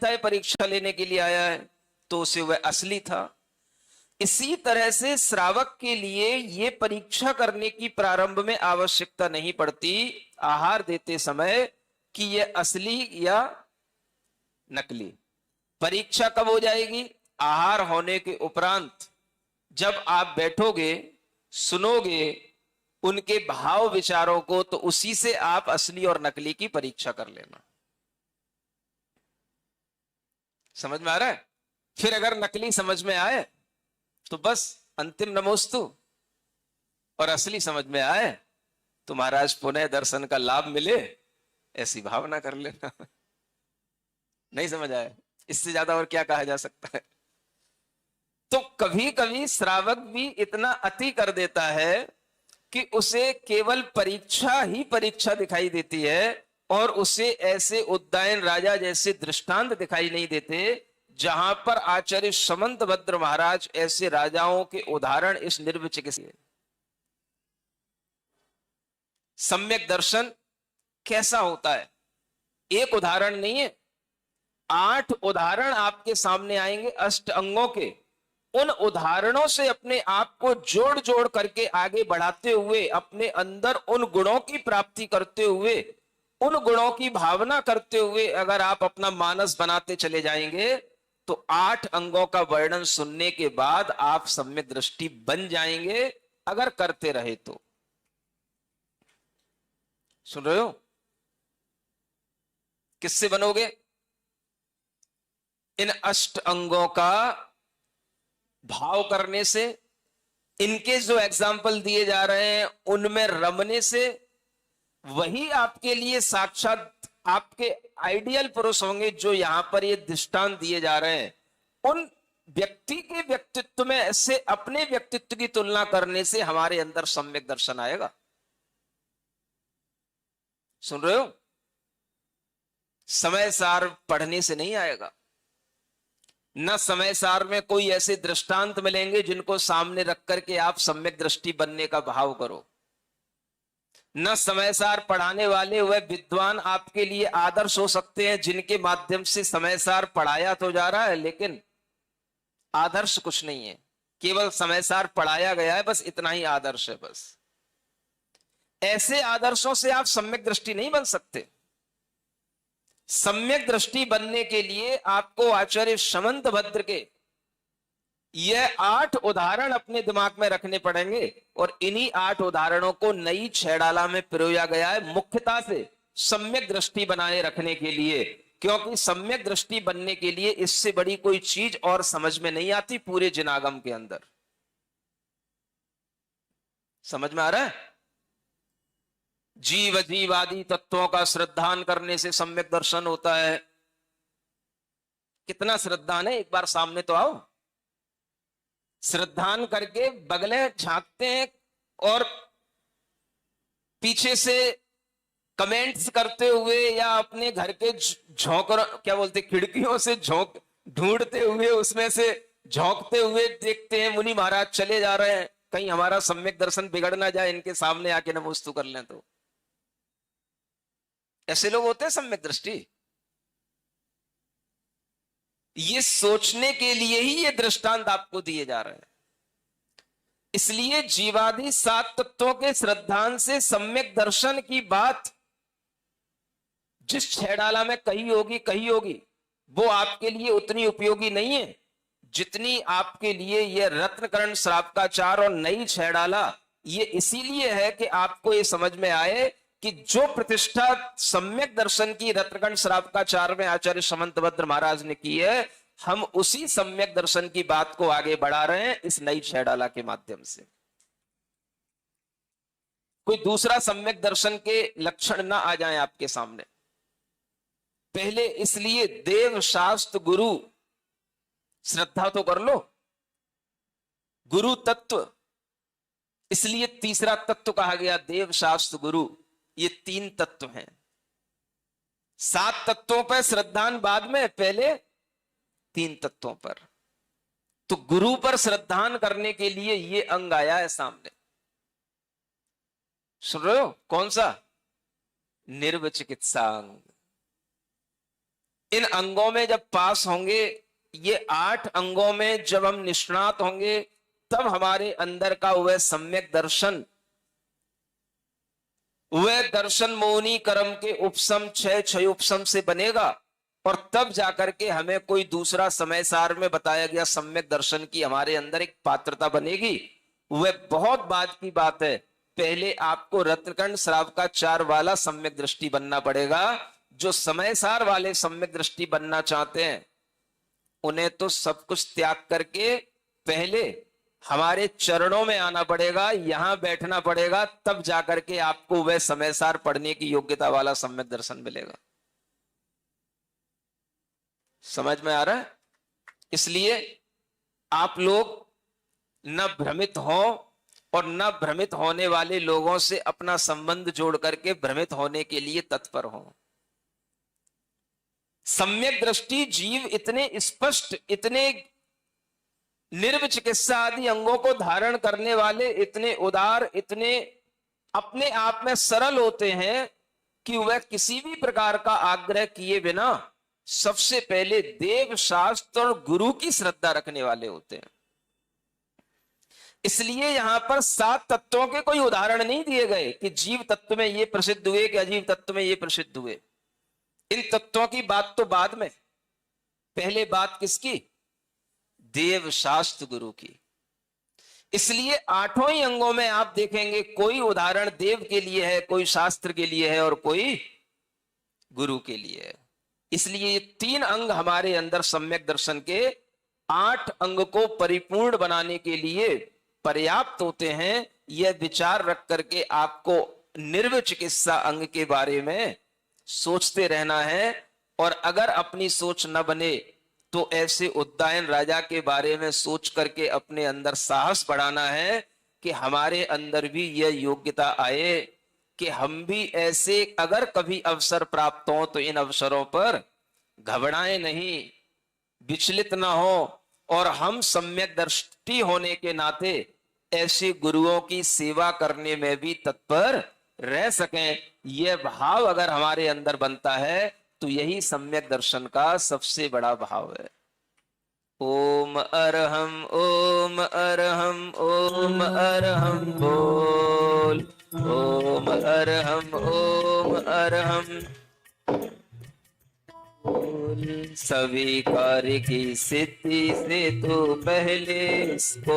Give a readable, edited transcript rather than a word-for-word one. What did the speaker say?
तय परीक्षा लेने के लिए आया है तो उसे वह असली था। इसी तरह से श्रावक के लिए यह परीक्षा करने की प्रारंभ में आवश्यकता नहीं पड़ती आहार देते समय कि यह असली या नकली। परीक्षा कब हो जाएगी? आहार होने के उपरांत, जब आप बैठोगे, सुनोगे उनके भाव विचारों को, तो उसी से आप असली और नकली की परीक्षा कर लेना। समझ में आ रहा है? फिर अगर नकली समझ में आए तो बस अंतिम नमोस्तु, और असली समझ में आए तो महाराज पुनः दर्शन का लाभ मिले ऐसी भावना कर लेना। नहीं समझ आया? इससे ज्यादा और क्या कहा जा सकता है? तो कभी कभी श्रावक भी इतना अति कर देता है कि उसे केवल परीक्षा ही परीक्षा दिखाई देती है और उसे ऐसे उद्दायन राजा जैसे दृष्टांत दिखाई नहीं देते जहां पर आचार्य समंतभद्र महाराज ऐसे राजाओं के उदाहरण इस निर्विचिकित्सीय। सम्यक दर्शन कैसा होता है? एक उदाहरण नहीं है, 8 उदाहरण आपके सामने आएंगे अष्ट अंगों के। उन उदाहरणों से अपने आप को जोड़ जोड़ करके आगे बढ़ाते हुए, अपने अंदर उन गुणों की प्राप्ति करते हुए, उन गुणों की भावना करते हुए अगर आप अपना मानस बनाते चले जाएंगे तो 8 अंगों का वर्णन सुनने के बाद आप सम्यक दृष्टि बन जाएंगे, अगर करते रहे तो। सुन रहे हो? किससे बनोगे? इन अष्ट अंगों का भाव करने से, इनके जो एग्जाम्पल दिए जा रहे हैं उनमें रमने से। वही आपके लिए साक्षात आपके आइडियल पुरुष होंगे जो यहां पर ये दृष्टांत दिए जा रहे हैं। उन व्यक्ति के व्यक्तित्व में से अपने व्यक्तित्व की तुलना करने से हमारे अंदर सम्यक दर्शन आएगा। सुन रहे हो? समय सार पढ़ने से नहीं आएगा। न समय सार में कोई ऐसे दृष्टांत मिलेंगे जिनको सामने रख करके आप सम्यक दृष्टि बनने का भाव करो। न समय सार पढ़ाने वाले वह विद्वान आपके लिए आदर्श हो सकते हैं जिनके माध्यम से समय सार पढ़ाया तो जा रहा है लेकिन आदर्श कुछ नहीं है, केवल समय सार पढ़ाया गया है, बस इतना ही आदर्श है। बस ऐसे आदर्शों से आप सम्यक दृष्टि नहीं बन सकते। सम्यक दृष्टि बनने के लिए आपको आचार्य समंतभद्र के यह 8 उदाहरण अपने दिमाग में रखने पड़ेंगे और इन्हीं 8 उदाहरणों को नई छैडाला में पिरोया गया है मुख्यता से सम्यक दृष्टि बनाए रखने के लिए, क्योंकि सम्यक दृष्टि बनने के लिए इससे बड़ी कोई चीज और समझ में नहीं आती पूरे जिनागम के अंदर। समझ में आ रहा है? जीव जीवादि तत्वों का श्रद्धान करने से सम्यक दर्शन होता है। कितना श्रद्धान है? एक बार सामने तो आओ। श्रद्धान करके बगले झांकते हैं और पीछे से कमेंट्स करते हुए या अपने घर के झोंकर क्या बोलते खिड़कियों से झोंक ढूंढते हुए उसमें से झोंकते हुए देखते हैं मुनि महाराज चले जा रहे हैं, कहीं हमारा सम्यक दर्शन बिगड़ ना जाए, इनके सामने आके नमोस्तु कर लें। तो ऐसे लोग होते हैं सम्यक दृष्टि। ये सोचने के लिए ही ये दृष्टांत आपको दिए जा रहे हैं। इसलिए जीवादि 7 तत्वों के श्रद्धान से सम्यक दर्शन की बात जिस छैडाला में कही होगी वो आपके लिए उतनी उपयोगी नहीं है जितनी आपके लिए यह रत्नकरण श्रावकाचार और नई छैडाला ये इसीलिए है कि आपको ये समझ में आए कि जो प्रतिष्ठा सम्यक दर्शन की रत्नकरण श्रावकाचार में आचार्य समंतभद्र महाराज ने की है, हम उसी सम्यक दर्शन की बात को आगे बढ़ा रहे हैं इस नई छैडाला के माध्यम से। कोई दूसरा सम्यक दर्शन के लक्षण ना आ जाए आपके सामने। पहले इसलिए देव शास्त्र गुरु श्रद्धा तो कर लो, गुरु तत्व, इसलिए तीसरा तत्व कहा गया देव शास्त्र गुरु। ये 3 तत्व हैं। 7 तत्वों पर श्रद्धान बाद में, पहले 3 तत्वों पर। तो गुरु पर श्रद्धान करने के लिए ये अंग आया है सामने। सुन रहे हो? कौन सा? निर्वचिकित्सा अंग। इन अंगों में जब पास होंगे, ये 8 अंगों में जब हम निष्णात होंगे, तब हमारे अंदर का वह सम्यक दर्शन, वह दर्शन मौनी कर्म के उपसम छह उपसम से बनेगा। और तब जाकर के हमें कोई दूसरा समय सार में बताया गया सम्यक दर्शन की हमारे अंदर एक पात्रता बनेगी। वह बहुत बाद की बात है। पहले आपको रत्नकंड श्रावकाचार वाला सम्यक दृष्टि बनना पड़ेगा। जो समय सार वाले सम्यक दृष्टि बनना चाहते हैं, उन्हें तो सब कुछ त्याग करके पहले हमारे चरणों में आना पड़ेगा, यहां बैठना पड़ेगा, तब जाकर के आपको वह समय सार पढ़ने की योग्यता वाला सम्यक दर्शन मिलेगा। समझ में आ रहा है? इसलिए आप लोग न भ्रमित हो और न भ्रमित होने वाले लोगों से अपना संबंध जोड़ करके भ्रमित होने के लिए तत्पर हो। सम्यक दृष्टि जीव इतने स्पष्ट, इतने निर्विचिकित्सा आदि अंगों को धारण करने वाले, इतने उदार, इतने अपने आप में सरल होते हैं कि वह किसी भी प्रकार का आग्रह किए बिना सबसे पहले देव शास्त्र और गुरु की श्रद्धा रखने वाले होते हैं। इसलिए यहां पर 7 तत्वों के कोई उदाहरण नहीं दिए गए कि जीव तत्व में ये प्रसिद्ध हुए कि अजीव तत्व में ये प्रसिद्ध हुए। इन तत्वों की बात तो बाद में, पहले बात किसकी? देव शास्त्र गुरु की। इसलिए 8 ही अंगों में आप देखेंगे कोई उदाहरण देव के लिए है, कोई शास्त्र के लिए है और कोई गुरु के लिए है। इसलिए ये 3 अंग हमारे अंदर सम्यक दर्शन के 8 अंग को परिपूर्ण बनाने के लिए पर्याप्त होते हैं। यह विचार रख करके आपको निर्विचिकित्सा अंग के बारे में सोचते रहना है। और अगर अपनी सोच न बने तो ऐसे उद्दायन राजा के बारे में सोच करके अपने अंदर साहस बढ़ाना है कि हमारे अंदर भी यह योग्यता आए कि हम भी ऐसे, अगर कभी अवसर प्राप्त हो तो इन अवसरों पर घबराएं नहीं, विचलित ना हो, और हम सम्यक दृष्टि होने के नाते ऐसे गुरुओं की सेवा करने में भी तत्पर रह सकें। यह भाव अगर हमारे अंदर बनता है तो यही सम्यक दर्शन का सबसे बड़ा भाव है। ओम अरहम, ओम अरहम, ओम अरहम बोल। ओम अरहम, ओम अरहम बोल। सभी कार्य की सिद्धि से तो पहले